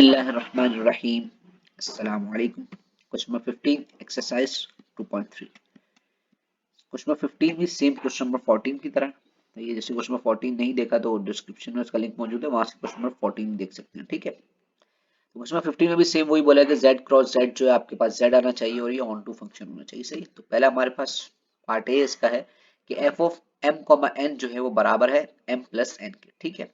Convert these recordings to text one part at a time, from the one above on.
बिस्मिल्लाहिर्रहमानिर्रहीम। अस्सलाम वालेकुम। Question number 15 exercise 2.3। Question number 15 भी सेम क्वेश्चन नंबर 14 की तरह है। ये जैसे क्वेश्चन नंबर 14 नहीं देखा तो डिस्क्रिप्शन में उसका लिंक मौजूद है, वहां से क्वेश्चन नंबर 14 देख सकते हैं। ठीक है, तो क्वेश्चन नंबर 15 में भी सेम वही बोला है कि z क्रॉस z जो है आपके पास z आना चाहिए और ये ऑन टू फंक्शन होना चाहिए। सही, तो पहला हमारे पास पार्ट ए इसका है कि f ऑफ m, n जो है वो बराबर है m प्लस n के। ठीक है,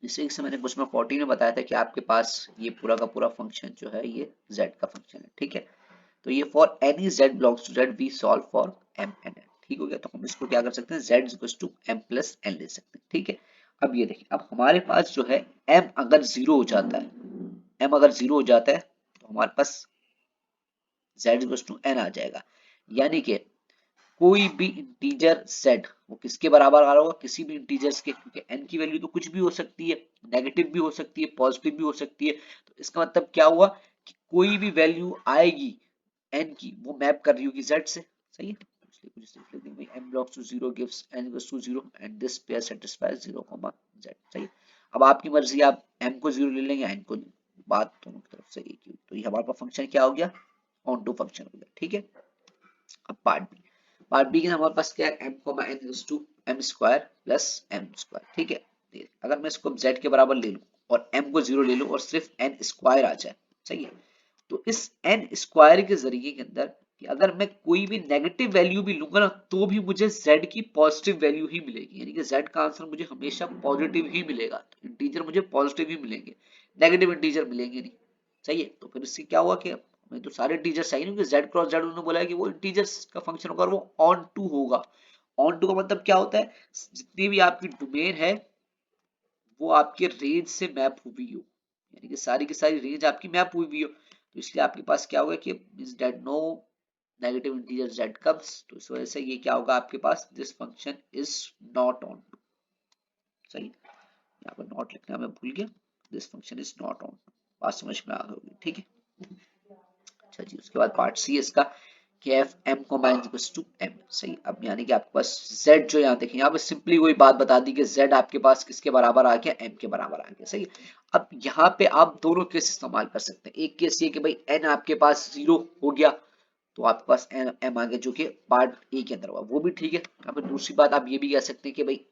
जिससे से मैंने क्वेश्चन 14 में बताया था कि आपके पास ये पूरा का पूरा फंक्शन जो है ये z का फंक्शन है। ठीक है, तो ये for any z belongs to z we solve for m and n। ठीक हो गया, तो हम इसको क्या कर सकते हैं, z equals to m plus n ले सकते हैं। ठीक है, अब ये देखिए, अब हमारे पास जो है m अगर जीरो हो जाता है, m अगर जीरो हो जाता है तो हमारे पास z इक्वल्स टू n आ जाएगा। यानी कि कोई भी इंटीजर z वो किसके बराबर आ रहा होगा, किसी भी इंटीजर्स के, क्योंकि n की वैल्यू तो कुछ भी हो सकती है, नेगेटिव भी हो सकती है, पॉजिटिव भी हो सकती है। तो इसका मतलब क्या हुआ कि कोई भी वैल्यू आएगी n की वो मैप कर रही होगी z से। सही है, इसलिए कुछ इस तरह से m belongs to 0 gives n equals to 0 and this pair satisfies 0, z। सही है, अब आपकी मर्जी, आप m को 0 ले लेंगे, n को, बात दोनों की तरफ से एक ही। तो ये हमारे पास फंक्शन क्या हो गया, ऑन टू फंक्शन हो गया। ठीक है, अब पार्ट बी के हमारे पास क्या है, m n equals to m square plus m square. ठीक है, अगर मैं इसको z के बराबर ले लूं और m को 0 ले लूं और सिर्फ n स्क्वायर आ जाए। सही है, तो इस n स्क्वायर के जरिए के अंदर कि अगर मैं कोई भी नेगेटिव वैल्यू भी लूंगा ना तो भी मुझे z की पॉजिटिव वैल्यू ही मिलेगी, यानी कि z का आंसर मुझे हमेशा पॉजिटिव ही मिलेगा। तो इंटीजर मुझे पॉजिटिव ही मिलेंगे, नेगेटिव इंटीजर मिलेंगे नहीं। सही है, तो फिर इससे क्या हुआ कि मैं तो सारे इंटीजर सही नहीं, z क्रॉस z उन्होंने बोला है कि वो इंटीजर्स का फंक्शन होगा और वो ऑन टू होगा। ऑन टू का मतलब क्या होता है, जितनी भी आपकी डोमेन है वो आपके रेंज से मैप हुई हो, यानी कि सारी की सारी रेंज आपकी मैप हुई हो। तो इसलिए आपके पास क्या होगा कि means that no negative integer z comes, तो इस वजह से ये क्या होगा आपके पास, this function is not onto. सही, यहाँ पर नॉट लिखना मैं भूल गया, this function is not onto, बात समझ में आ गई होगी। ठीक है, अच्छा जी, उसके बाद पार्ट सी इसका कि एफ एम को माइनस टू एम। सही, अब यानी कि आपके पास z जो यहाँ देखें, यहाँ पे सिंपली वही बात बता दी कि z आपके पास किसके बराबर आ गया, m के बराबर आ गया। सही, अब यहाँ पे आप दोनों केस इस्तेमाल कर सकते हैं। एक केस ये कि भाई n आपके पास 0 हो गया तो आपके पास m आ गया, जो कि पार्ट ए के अंदर हुआ, वो भी ठीक है। यहाँ पे दूसरी बात आप ये भी कह सकते हैं कि भाई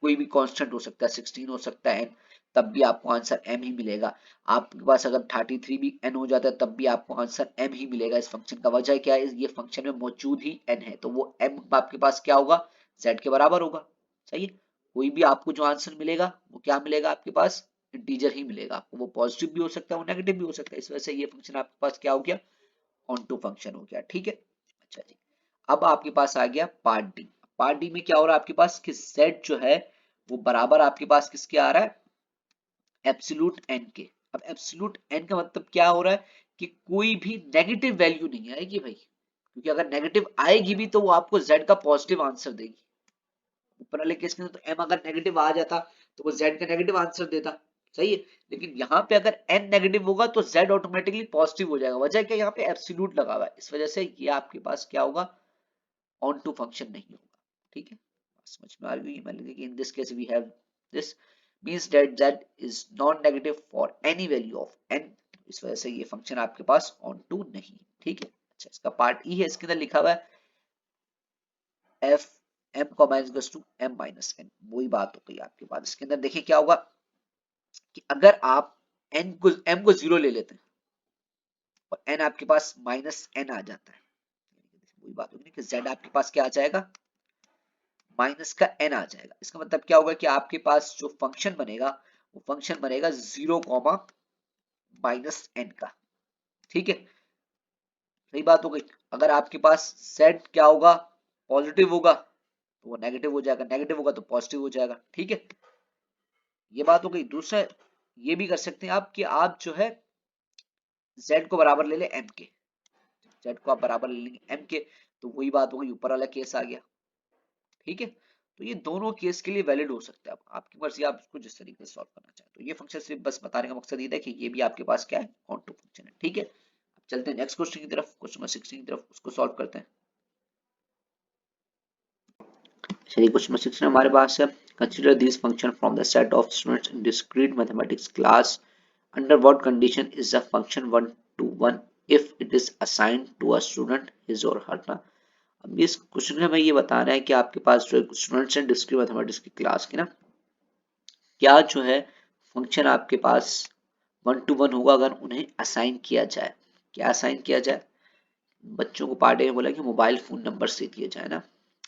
कोई भी कांस्टेंट हो सकता है, 16 हो सकता है n, तब भी आपको आंसर m ही मिलेगा। आपके पास अगर 33 भी n हो जाता है तब भी आपको आंसर m ही मिलेगा इस फंक्शन का। वजह क्या है, ये फंक्शन में मौजूद ही n है, तो वो m आपके पास क्या होगा, z के बराबर होगा। सही है, कोई भी आपको जो आंसर मिलेगा वो क्या मिलेगा, आपके पास इंटीजर ही मिलेगा आपको, वो पॉजिटिव भी हो सकता है, वो नेगेटिव भी हो सकता है। इस वजह से ये फंक्शन आपके पास क्या हो गया, ऑन टू फंक्शन हो गया। ठीक है, अच्छा जी, अब आपके पास आ गया पार्ट डी। पार्ट डी में क्या हो रहा है आपके पास कि z जो है वो बराबर आपके पास किसके आ रहा है, एब्सोल्यूट n के। अब एब्सोल्यूट n का मतलब क्या हो रहा है कि कोई भी नेगेटिव वैल्यू नहीं आएगी भाई, क्योंकि अगर नेगेटिव आएगी भी तो वो आपको z का पॉजिटिव आंसर देगी। ऊपर वाले केस में तो m अगर नेगेटिव आ जाता तो वो z का नेगेटिव आंसर देता। सही है, लेकिन यहाँ पे अगर n नेगेटिव होगा तो z ऑटोमेटिकली पॉजिटिव हो जाएगा। वजह क्या, यहाँ पे एब्सोल्यूट लगा हुआ है, इस वजह से ये आपके पास क्या होगा, ऑन टू फंक्शन नहीं होगा। ठीक है, समझ में आ गई। मान लीजिए कि in this case we have this means that z is non-negative for any value of n, इस वजह से ये फंक्शन आपके पास ऑन टू नहीं। ठीक है, अच्छा, इसका पार्ट ई है, इसके अंदर लिखा हुआ है f m को minus two m minus n, वही बात हो गई आपके पास। इसके अंदर देखिए क्या होगा कि अगर आप m को 0 ले लेते हैं और n आपके पास माइनस n आ जाता है, वही बात होगी कि z आपके पास क्या आ जाएगा, माइनस का n आ जाएगा। इसका मतलब क्या होगा कि आपके पास जो फंक्शन बनेगा वो फंक्शन बनेगा 0 माइनस n का। ठीक है, सही बात हो गई। अगर आपके पास z क्या होगा, पॉजिटिव होगा तो वो नेगेटिव हो जाएगा, नेगेटिव होगा तो पॉजिटिव हो जाएगा। ठीक है, ये बात हो गई। दूसरा ये भी कर सकते हैं आप कि आप जो है z को बराबर ले ले m के, z को आप बराबर ले लेंगे m के, तो वही बात हो गई, ऊपर वाला केस आ गया। ठीक है, तो ये दोनों केस के लिए वैलिड हो सकता है, आपकी मर्जी, आप इसको जिस तरीके से सॉल्व करना चाहें। तो ये फंक्शन सिर्फ बस बताने का मकसद ये है कि ये भी आपके पास क्या है, ऑन टू फंक्शन है। ठीक है, अब चलते हैं नेक्स्ट क्वेश्चन की तरफ, क्वेश्चन नंबर 16 की तरफ, उसको सॉल्व करते हैं। चलिए, क्वेश्चन नंबर 16 हमारे पास है, consider this function from the set of students in discrete mathematics class under what condition is the function 1 to 1 if it is assigned to a student his or her ना। अब इस question में हमें ये बताना है कि आपके पास जो स्टूडेंट्स हैं डिस्क्रीट मैथमेटिक्स की क्लास के ना, क्या जो है फंक्शन आपके पास 1 to 1 होगा अगर उन्हें असाइन किया जाए। क्या असाइन किया जाए? बच्चों को पार्ट ए में बोला कि मोबाइल फोन नंबर से दिए जाए ना।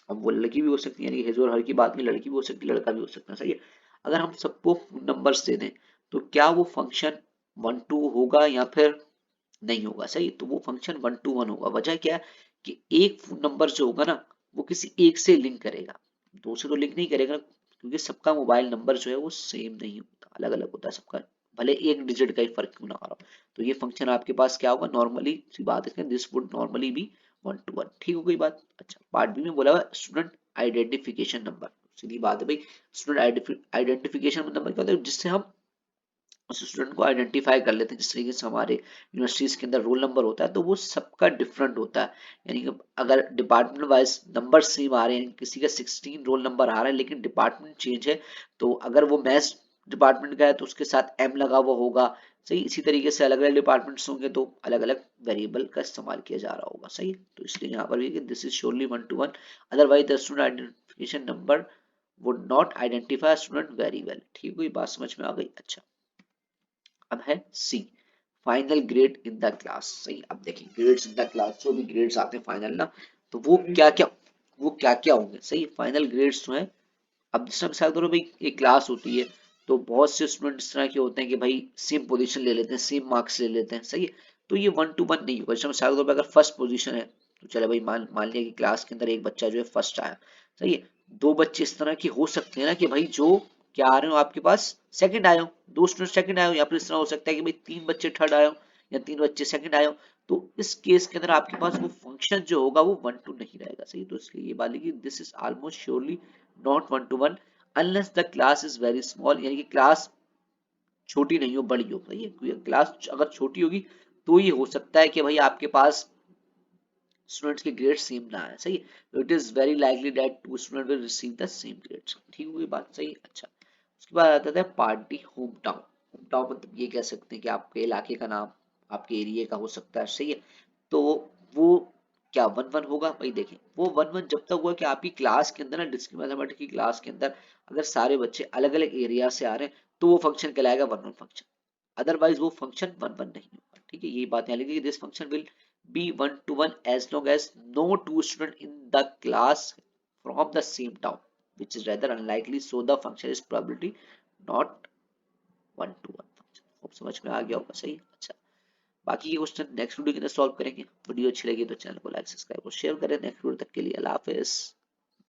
अब वो लड़की भी हो सकती है, यानी हिज और हर की बात नहीं, लड़की भी हो सकती है, लड़का भी हो सकता है, सही है। अगर हम सबको फोन नंबर दे दें तो क्या वो फंक्शन 1 to होगा या फिर नहीं होगा? सही, तो वो फंक्शन 1 to 1 होगा। वजह क्या है कि एक फोन नंबर जो होगा ना वो किसी एक से लिंक करेगा, दो से तो लिंक नहीं करेगा, क्योंकि सबका मोबाइल नंबर जो है वो सेम नहीं होता, अलग अलग होता है सबका, भले एक डिजिट का ही फर्क क्यों ना आ रहा हो। तो ये फंक्शन आपके पास क्या होगा, नॉर्मली सी बात है, this would normally B 1 to 1। ठीक हो गई बात। अच्छा, पार्ट बी में बोला हुआ स्टूडेंट आइडेंटिफिकेशन नंबर। सीधी बात है भाई, स्टूडेंट आइडेंटिफिकेशन नंबर क्या होता है, जिससे हम उस स्टूडेंट को आइडेंटिफाई कर लेते हैं। जिस तरीके से हमारे यूनिवर्सिटीज के अंदर रोल नंबर होता है तो वो सबका डिफरेंट होता है, यानी कि अगर डिपार्टमेंट वाइज नंबर सेम आ रहे हैं, किसी का 16 रोल नंबर आ रहा है लेकिन डिपार्टमेंट चेंज है, तो अगर वो मैथ्स डिपार्टमेंट का है तो उसके साथ एम लगा हुआ होगा। सही, इसी तरीके से अलग अलग डिपार्टमेंट्स होंगे तो अलग अलग वेरिएबल का इस्तेमाल किया जा रहा होगा। सही, तो इसलिए यहाँ पर भी this is surely 1 to 1, otherwise the student identification number would not identify student very well. ठीक हुई बात, समझ में आ गई। अच्छा, अब है C, final grade in the class. सही, अब देखिए ग्रेड्स इन द क्लास, जो भी ग्रेड्स आते हैं फाइनल ना, तो वो क्या क्या होंगे। सही, फाइनल ग्रेड्स जो है, अब जिस तरह करो भाई एक क्लास होती है तो बहुत से स्टूडेंट इस तरह के होते हैं कि भाई सेम पोजीशन ले लेते हैं, सेम मार्क्स ले लेते हैं। सही है, तो ये 1 to 1 नहीं होगा। जैसे करो अगर फर्स्ट पोजीशन है तो चले भाई मान लिया कि क्लास के अंदर एक बच्चा जो है फर्स्ट आया। सही है, दो बच्चे इस तरह के हो सकते हैं ना कि भाई जो क्या आ रहे हो आपके पास सेकंड आए हो, दो स्टूडेंट सेकंड आए हो, या फिर इस तरह हो सकता है कि भाई तीन बच्चे थर्ड आए हो या तीन बच्चे सेकंड आए हो। तो इस केस के अंदर आपके पास वो फंक्शन जो होगा वो 1 to नहीं रहेगा। सही, तो इसलिए ये बात लिखी, this is almost surely not 1 to 1 unless the class is very small, यानी कि क्लास छोटी नहीं हो बड़ी हो। सही है, क्लास अगर छोटी होगी तो ये हो सकता है कि भाई आपके पास स्टूडेंट्स के ग्रेड सेम ना आए। सही है, it is very likely that two student will receive the same grades. ठीक होगी बात। सही, अच्छा, उसके बाद आता है party home town. Home town मतलब ये कह सकते हैं कि आपके इलाके का नाम, आपके एरिया का हो सकता है। सही है, तो वो क्या 1 1 होगा भाई? देखें वो 1 1 जब तक हुआ कि आपकी क्लास के अंदर ना, डिस्क्रीट मैथमेटिक्स की क्लास के अंदर अगर सारे बच्चे अलग अलग एरिया से आ रहे हैं तो वो फंक्शन कहलाएगा 1 1 फंक्शन, अदरवाइज वो फंक्शन 1 1 नहीं होगा। ठीक है, यही बात यहाँ लिखी, this function will be 1 to 1 as long as no two students in the class from the same town, which is rather unlikely, so the function is probability not 1 to 1 function। Hope समझ में आ गया होगा। सही, अच्छा, बाकी ये question next video के अंदर सॉल्व करेंगे। वीडियो अच्छी लगी तो चैनल को लाइक सब्सक्राइब और शेयर करें। नेक्स्ट वीडियो तक के लिए अल्लाह हाफिज।